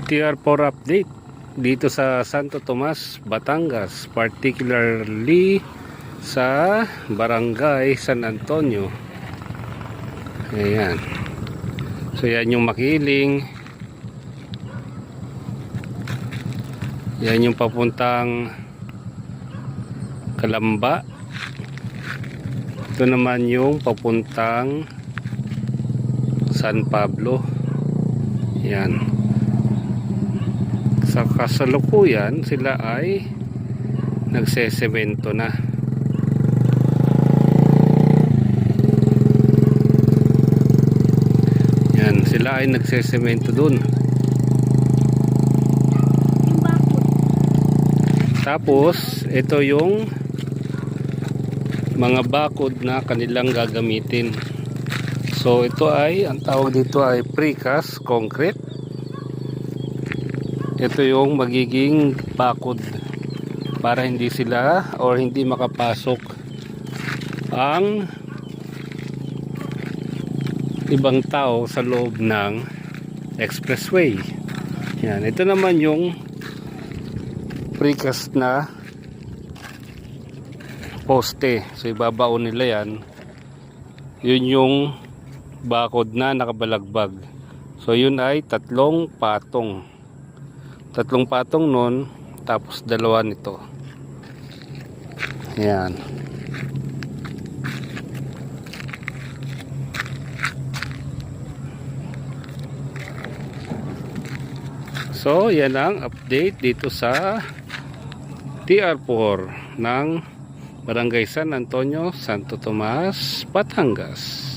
TR4 update dito sa Santo Tomas, Batangas, particularly sa Barangay San Antonio. Ayan. So yan yung Makiling. Yan yung papuntang Kalamba. Ito naman yung papuntang San Pablo. Yan. Sa kasalukuyan sila ay nagsesemento na. Yan, sila ay nagsesemento dun. Tapos ito yung mga bakod na kanilang gagamitin. So ito ay, ang tawag dito ay precast concrete. Ito yung magiging bakod para hindi sila or hindi makapasok ang ibang tao sa loob ng expressway. Yan, ito naman yung precast na poste. So ibabaon nila yan. Yun yung bakod na nakabalagbag. So yun ay tatlong patong nun, tapos dalawa nito. Ayan. So yan ang update dito sa TR4 ng Barangay San Antonio, Santo Tomas, Batangas.